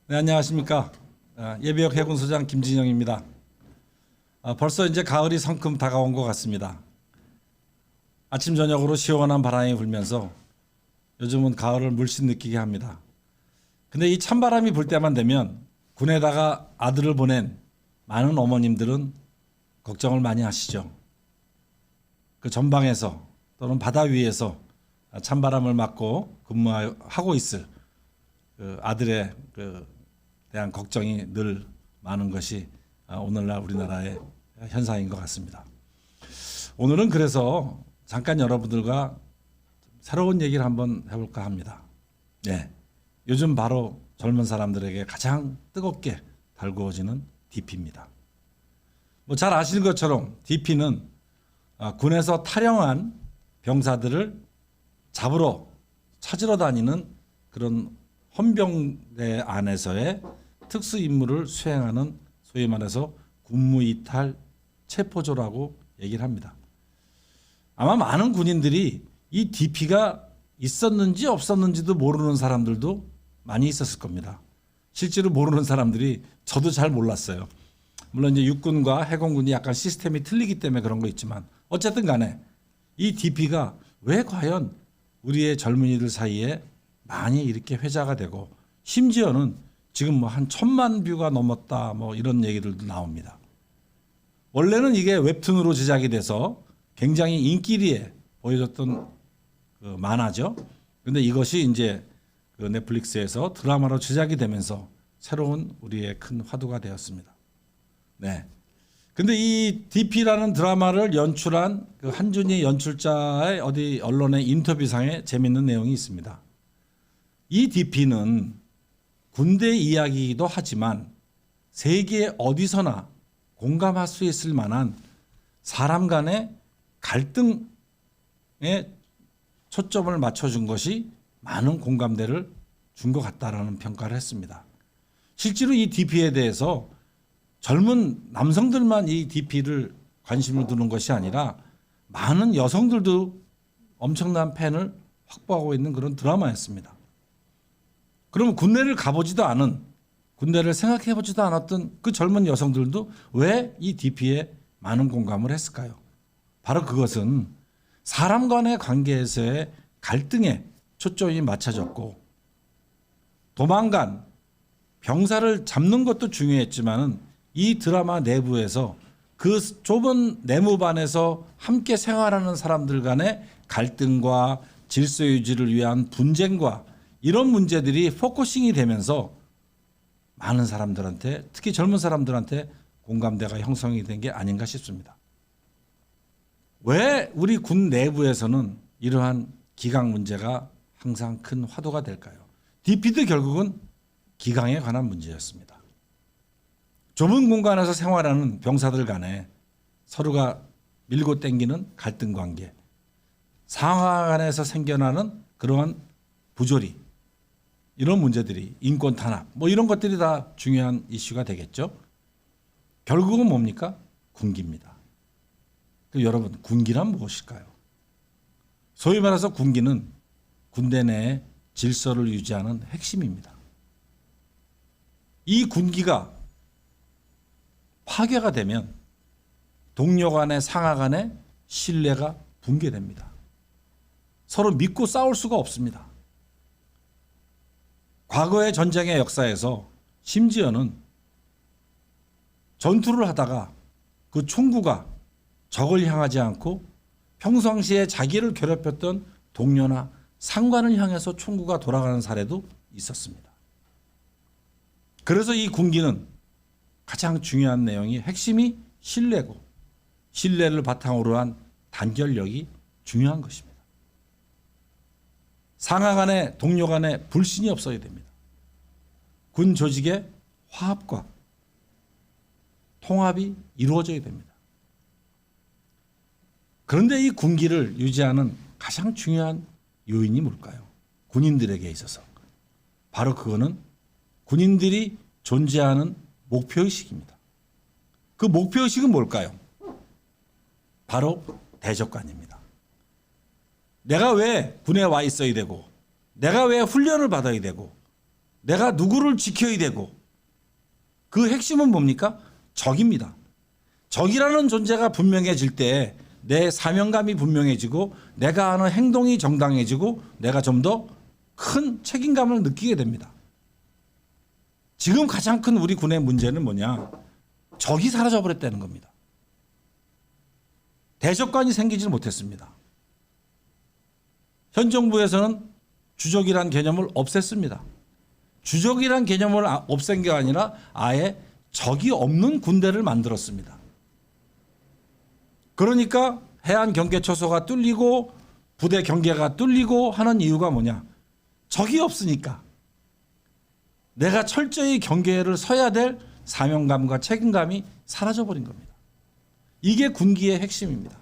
네, 안녕하십니까. 예비역 해군소장 김진영입니다. 벌써 이제 가을이 성큼 다가온 것 같습니다. 아침 저녁으로 시원한 바람이 불면서 요즘은 가을을 물씬 느끼게 합니다. 근데 이 찬바람이 불 때만 되면 군에다가 아들을 보낸 많은 어머님들은 걱정을 많이 하시죠. 그 전방에서 또는 바다 위에서 찬바람을 맞고 근무하고 있을 그 아들의 대한 걱정이 늘 많은 것이 오늘날 우리나라의 현상인 것 같습니다. 오늘은 그래서 잠깐 여러분들과 새로운 얘기를 한번 해볼까 합니다. 네, 요즘 바로 젊은 사람들에게 가장 뜨겁게 달구어지는 DP입니다. 뭐 잘 아시는 것처럼 DP는 군에서 탈영한 병사들을 찾으러 다니는 그런 헌병대 안에서의 특수 임무를 수행하는 소위 말해서 군무이탈 체포조라고 얘기를 합니다. 아마 많은 군인들이 이 DP가 있었는지 없었는지도 모르는 사람들도 많이 있었을 겁니다. 실제로 모르는 사람들이 저도 잘 몰랐어요. 물론 이제 육군과 해공군이 약간 시스템이 틀리기 때문에 그런 거 있지만 어쨌든 간에 이 DP가 왜 과연 우리의 젊은이들 사이에 많이 이렇게 회자가 되고 심지어는 지금 뭐 한 1,000만 뷰가 넘었다 뭐 이런 얘기들도 나옵니다. 원래는 이게 웹툰으로 제작이 돼서 굉장히 인기리에 보여줬던 그 만화죠. 근데 이것이 이제 그 넷플릭스에서 드라마로 제작이 되면서 새로운 우리의 큰 화두가 되었습니다. 네. 근데 이 DP라는 드라마를 연출한 그 한준희 연출자의 어디 언론의 인터뷰상에 재밌는 내용이 있습니다. 이 DP는 군대 이야기이기도 하지만 세계 어디서나 공감할 수 있을 만한 사람 간의 갈등에 초점을 맞춰준 것이 많은 공감대를 준 것 같다라는 평가를 했습니다. 실제로 이 DP에 대해서 젊은 남성들만 이 DP를 관심을 두는 것이 아니라 많은 여성들도 엄청난 팬을 확보하고 있는 그런 드라마였습니다. 그러면 군대를 가보지도 않은, 군대를 생각해보지도 않았던 그 젊은 여성들도 왜 이 DP에 많은 공감을 했을까요? 바로 그것은 사람 간의 관계에서의 갈등에 초점이 맞춰졌고 도망간 병사를 잡는 것도 중요했지만은 이 드라마 내부에서 그 좁은 내무반에서 함께 생활하는 사람들 간의 갈등과 질서 유지를 위한 분쟁과 이런 문제들이 포커싱이 되면서 많은 사람들한테 특히 젊은 사람들한테 공감대가 형성이 된 게 아닌가 싶습니다. 왜 우리 군 내부에서는 이러한 기강 문제가 항상 큰 화두가 될까요? DP도 결국은 기강에 관한 문제였습니다. 좁은 공간에서 생활하는 병사들 간에 서로가 밀고 당기는 갈등 관계, 상하 간에서 생겨나는 그러한 부조리, 이런 문제들이 인권 탄압, 뭐 이런 것들이 다 중요한 이슈가 되겠죠. 결국은 뭡니까? 군기입니다. 여러분, 군기란 무엇일까요? 소위 말해서 군기는 군대 내의 질서를 유지하는 핵심입니다. 이 군기가 파괴가 되면 동료 간의 상하 간의 신뢰가 붕괴됩니다. 서로 믿고 싸울 수가 없습니다. 과거의 전쟁의 역사에서 심지어는 전투를 하다가 그 총구가 적을 향하지 않고 평상시에 자기를 괴롭혔던 동료나 상관을 향해서 총구가 돌아가는 사례도 있었습니다. 그래서 이 군기는 가장 중요한 내용이 핵심이 신뢰고 신뢰를 바탕으로 한 단결력이 중요한 것입니다. 상하 간에 동료 간에 불신이 없어야 됩니다. 군 조직의 화합과 통합이 이루어져야 됩니다. 그런데 이 군기를 유지하는 가장 중요한 요인이 뭘까요? 군인들에게 있어서 바로 그거는 군인들이 존재하는 목표의식입니다. 그 목표의식은 뭘까요? 바로 대적관입니다. 내가 왜 군에 와 있어야 되고 내가 왜 훈련을 받아야 되고 내가 누구를 지켜야 되고 그 핵심은 뭡니까? 적입니다. 적이라는 존재가 분명해질 때 내 사명감이 분명해지고 내가 하는 행동이 정당해지고 내가 좀 더 큰 책임감을 느끼게 됩니다. 지금 가장 큰 우리 군의 문제는 뭐냐? 적이 사라져버렸다는 겁니다. 대적관이 생기지 못했습니다. 현 정부에서는 주적이란 개념을 없앴습니다. 주적이란 개념을 없앤 게 아니라 아예 적이 없는 군대를 만들었습니다. 그러니까 해안 경계초소가 뚫리고 부대 경계가 뚫리고 하는 이유가 뭐냐? 적이 없으니까. 내가 철저히 경계를 서야 될 사명감과 책임감이 사라져버린 겁니다. 이게 군기의 핵심입니다.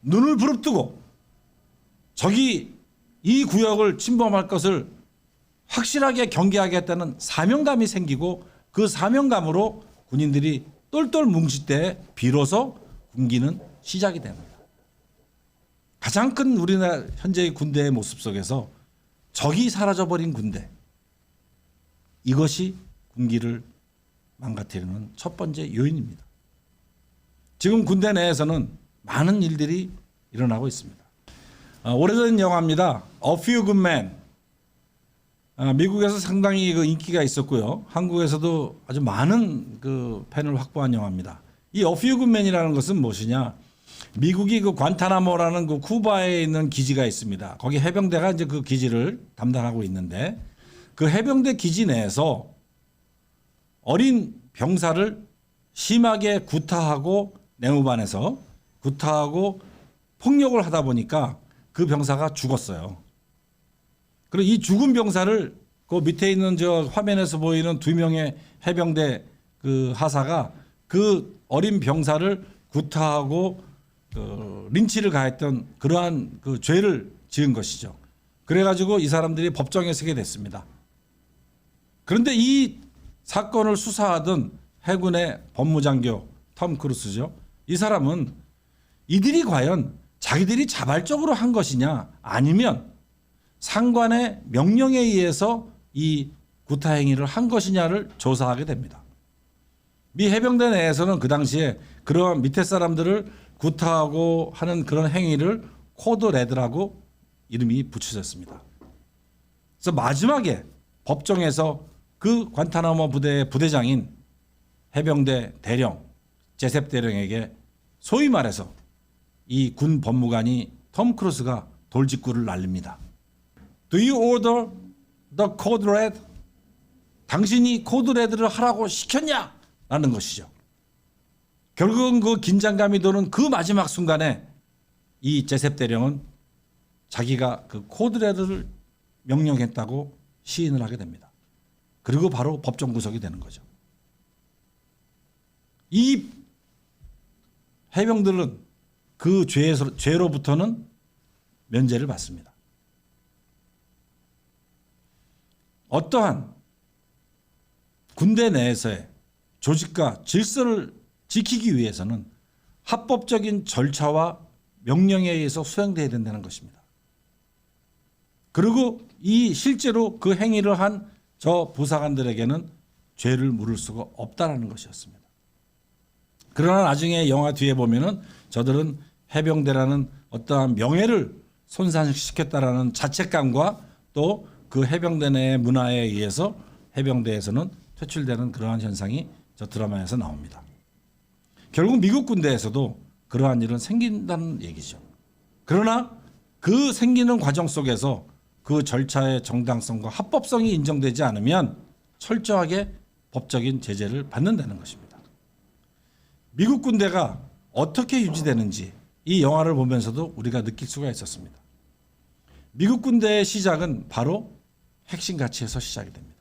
눈을 부릅뜨고 적이 이 구역을 침범할 것을 확실하게 경계하겠다는 사명감이 생기고 그 사명감으로 군인들이 똘똘 뭉칠 때 비로소 군기는 시작이 됩니다. 가장 큰 우리나라 현재의 군대의 모습 속에서 적이 사라져버린 군대, 이것이 군기를 망가뜨리는 첫 번째 요인입니다. 지금 군대 내에서는 많은 일들이 일어나고 있습니다. 오래전 영화입니다. A Few Good Men. 미국에서 상당히 그 인기가 있었고요. 한국에서도 아주 많은 그 팬을 확보한 영화입니다. 이 A Few Good Men이라는 것은 무엇이냐? 미국이 그 관타나모라는 그 쿠바에 있는 기지가 있습니다. 거기 해병대가 이제 그 기지를 담당하고 있는데 그 해병대 기지 내에서 어린 병사를 심하게 구타하고 내무반에서 구타하고 폭력을 하다 보니까 그 병사가 죽었어요. 그리고 이 죽은 병사를 그 밑에 있는 저 화면에서 보이는 2명의 해병대 그 하사가 그 어린 병사를 구타하고 린치를 가했던 그러한 그 죄를 지은 것이죠. 그래가지고 이 사람들이 법정에 서게 됐습니다. 그런데 이 사건을 수사하던 해군의 법무장교 톰 크루스죠. 이 사람은 이들이 과연 자기들이 자발적으로 한 것이냐 아니면 상관의 명령에 의해서 이 구타 행위를 한 것이냐를 조사하게 됩니다. 미 해병대 내에서는 그 당시에 그러한 밑에 사람들을 구타하고 하는 그런 행위를 코드 레드라고 이름이 붙여졌습니다. 그래서 마지막에 법정에서 그 관타나모 부대의 부대장인 해병대 대령 제셉 대령에게 소위 말해서 이 군 법무관이 톰 크루스가 돌직구를 날립니다. Do you order the code red? 당신이 코드 레드를 하라고 시켰냐? 라는 것이죠. 결국은 그 긴장감이 도는 그 마지막 순간에 이 제셉 대령은 자기가 그 코드 레드를 명령했다고 시인을 하게 됩니다. 그리고 바로 법정 구속이 되는 거죠. 이 해병들은 그 죄로부터는 면제를 받습니다. 어떠한 군대 내에서의 조직과 질서를 지키기 위해서는 합법적인 절차와 명령에 의해서 수행돼야 된다는 것입니다. 그리고 이 실제로 그 행위를 한 저 부사관들에게는 죄를 물을 수가 없다는 것이었습니다. 그러나 나중에 영화 뒤에 보면은 저들은 해병대라는 어떠한 명예를 손상시켰다라는 자책감과 또 그 해병대 내의 문화에 의해서 해병대에서는 퇴출되는 그러한 현상이 저 드라마에서 나옵니다. 결국 미국 군대에서도 그러한 일은 생긴다는 얘기죠. 그러나 그 생기는 과정 속에서 그 절차의 정당성과 합법성이 인정되지 않으면 철저하게 법적인 제재를 받는다는 것입니다. 미국 군대가 어떻게 유지되는지 이 영화를 보면서도 우리가 느낄 수가 있었습니다. 미국 군대의 시작은 바로 핵심 가치에서 시작이 됩니다.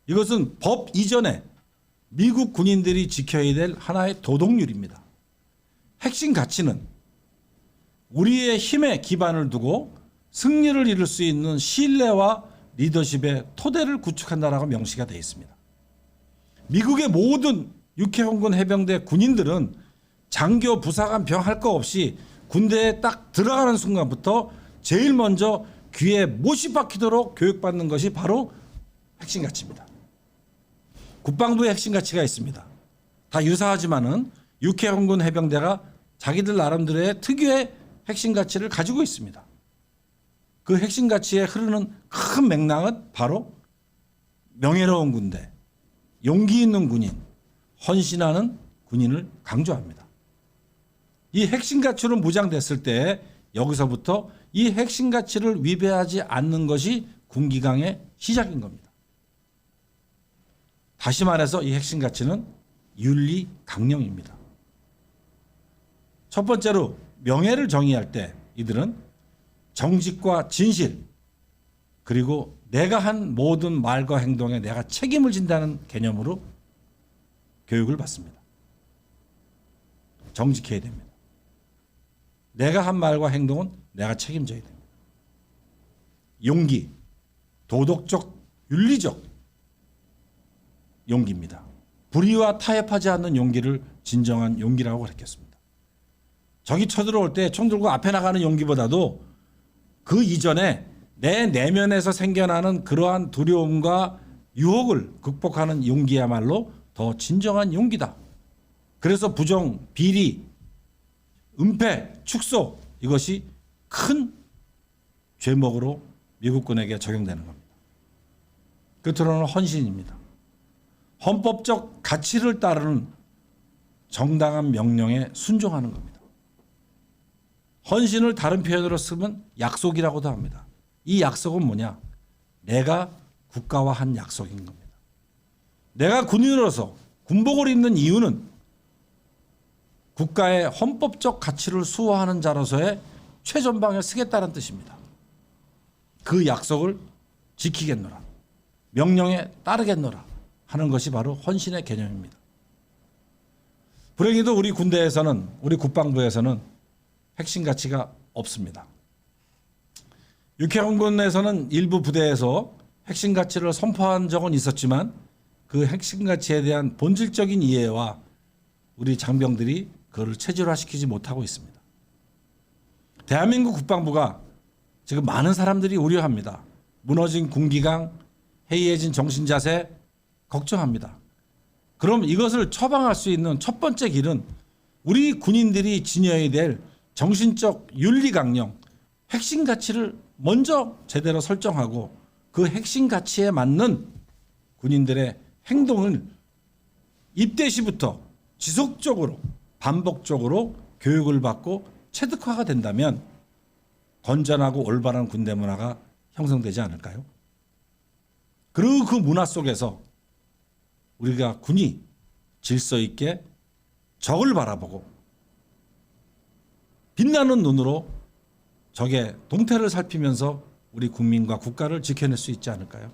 이것은 법 이전에 미국 군인들이 지켜야 될 하나의 도덕률입니다. 핵심 가치는 우리의 힘에 기반을 두고 승리를 이룰 수 있는 신뢰와 리더십의 토대를 구축한다라고 명시가 되어 있습니다. 미국의 모든 육해공군 해병대 군인들은 장교, 부사관, 병 할 거 없이 군대에 딱 들어가는 순간부터 제일 먼저 귀에 못이 박히도록 교육받는 것이 바로 핵심 가치입니다. 국방부의 핵심 가치가 있습니다. 다 유사하지만은 육해공군 해병대가 자기들 나름대로의 특유의 핵심 가치를 가지고 있습니다. 그 핵심 가치에 흐르는 큰 맥락은 바로 명예로운 군대, 용기 있는 군인, 헌신하는 군인을 강조합니다. 이 핵심 가치로 무장됐을 때 여기서부터 이 핵심 가치를 위배하지 않는 것이 군기강의 시작인 겁니다. 다시 말해서 이 핵심 가치는 윤리 강령입니다. 첫 번째로 명예를 정의할 때 이들은 정직과 진실 그리고 내가 한 모든 말과 행동에 내가 책임을 진다는 개념으로 교육을 받습니다. 정직해야 됩니다. 내가 한 말과 행동은 내가 책임져야 됩니다. 용기, 도덕적, 윤리적 용기입니다. 불의와 타협하지 않는 용기를 진정한 용기라고 그랬겠습니다. 적이 쳐들어올 때 총 들고 앞에 나가는 용기보다도 그 이전에 내 내면에서 생겨나는 그러한 두려움과 유혹을 극복하는 용기야말로 더 진정한 용기다. 그래서 부정, 비리, 은폐, 축소 이것이 큰 죄목으로 미국군에게 적용되는 겁니다. 끝으로는 헌신입니다. 헌법적 가치를 따르는 정당한 명령에 순종하는 겁니다. 헌신을 다른 표현으로 쓰면 약속이라고도 합니다. 이 약속은 뭐냐? 내가 국가와 한 약속인 겁니다. 내가 군인으로서 군복을 입는 이유는 국가의 헌법적 가치를 수호하는 자로서의 최전방에 서겠다는 뜻입니다. 그 약속을 지키겠노라. 명령에 따르겠노라 하는 것이 바로 헌신의 개념입니다. 불행히도 우리 군대에서는 우리 국방부에서는 핵심 가치가 없습니다. 육해공군에서는 일부 부대에서 핵심 가치를 선포한 적은 있었지만 그 핵심 가치에 대한 본질적인 이해와 우리 장병들이 그것을 체질화시키지 못하고 있습니다. 대한민국 국방부가 지금 많은 사람들이 우려합니다. 무너진 군기강, 해이해진 정신자세 걱정합니다. 그럼 이것을 처방할 수 있는 첫 번째 길은 우리 군인들이 지녀야 될 정신적 윤리강령, 핵심 가치를 먼저 제대로 설정하고 그 핵심 가치에 맞는 군인들의 행동을 입대 시부터 지속적으로 반복적으로 교육을 받고 체득화가 된다면 건전하고 올바른 군대 문화가 형성되지 않을까요? 그리고 그 문화 속에서 우리가 군이 질서 있게 적을 바라보고 빛나는 눈으로 적의 동태를 살피면서 우리 국민과 국가를 지켜낼 수 있지 않을까요?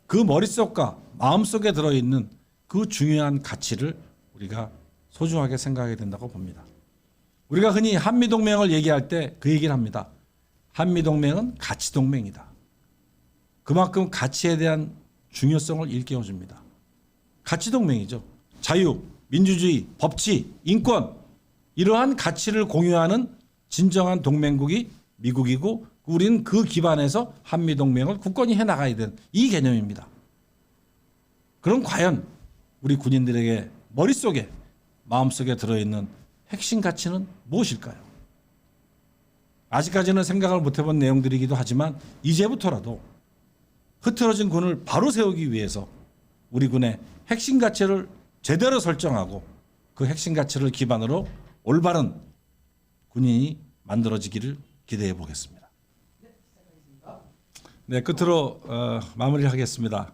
그 머릿속과 마음속에 들어있는 그 중요한 가치를 우리가 소중하게 생각해야 된다고 봅니다. 우리가 흔히 한미동맹을 얘기할 때 그 얘기를 합니다. 한미동맹은 가치동맹이다. 그만큼 가치에 대한 중요성을 일깨워줍니다. 가치동맹이죠. 자유, 민주주의, 법치, 인권 이러한 가치를 공유하는 진정한 동맹국이 미국이고 우리는 그 기반에서 한미동맹을 굳건히 해나가야 되는 이 개념입니다. 그럼 과연 우리 군인들에게 머릿속에 마음속에 들어있는 핵심 가치는 무엇일까요? 아직까지는 생각을 못 해본 내용들이기도 하지만 이제부터라도 흐트러진 군을 바로 세우기 위해서 우리 군의 핵심 가치를 제대로 설정하고 그 핵심 가치를 기반으로 올바른 군인이 만들어지기를 기대해 보겠습니다. 네, 끝으로 마무리하겠습니다.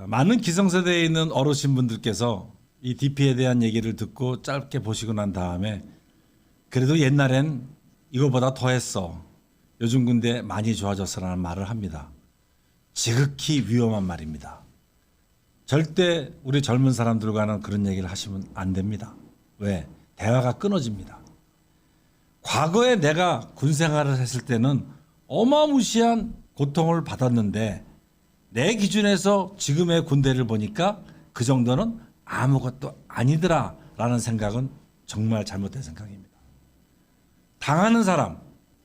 많은 기성세대에 있는 어르신분들께서 이 DP에 대한 얘기를 듣고 짧게 보시고 난 다음에 그래도 옛날엔 이거보다 더했어. 요즘 군대 많이 좋아졌어라는 말을 합니다. 지극히 위험한 말입니다. 절대 우리 젊은 사람들과는 그런 얘기를 하시면 안 됩니다. 왜? 대화가 끊어집니다. 과거에 내가 군 생활을 했을 때는 어마무시한 고통을 받았는데 내 기준에서 지금의 군대를 보니까 그 정도는 아무것도 아니더라라는 생각은 정말 잘못된 생각입니다. 당하는 사람,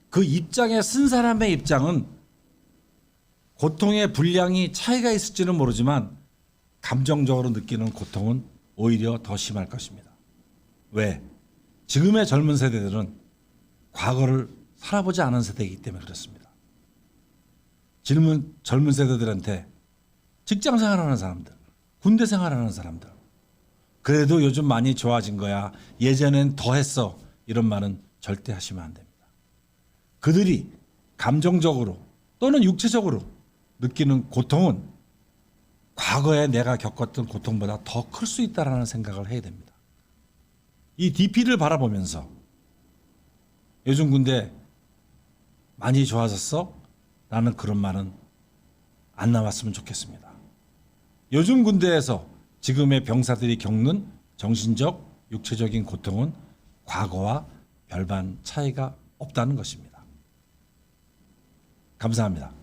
그 입장에 쓴 사람의 입장은 고통의 분량이 차이가 있을지는 모르지만 감정적으로 느끼는 고통은 오히려 더 심할 것입니다. 왜? 지금의 젊은 세대들은 과거를 살아보지 않은 세대이기 때문에 그렇습니다. 젊은 세대들한테 직장 생활하는 사람들, 군대 생활하는 사람들, 그래도 요즘 많이 좋아진 거야, 예전엔 더 했어, 이런 말은 절대 하시면 안 됩니다. 그들이 감정적으로 또는 육체적으로 느끼는 고통은 과거에 내가 겪었던 고통보다 더 클 수 있다는 생각을 해야 됩니다. 이 DP를 바라보면서 요즘 군대 많이 좋아졌어? 라는 그런 말은 안 나왔으면 좋겠습니다. 요즘 군대에서 지금의 병사들이 겪는 정신적, 육체적인 고통은 과거와 별반 차이가 없다는 것입니다. 감사합니다.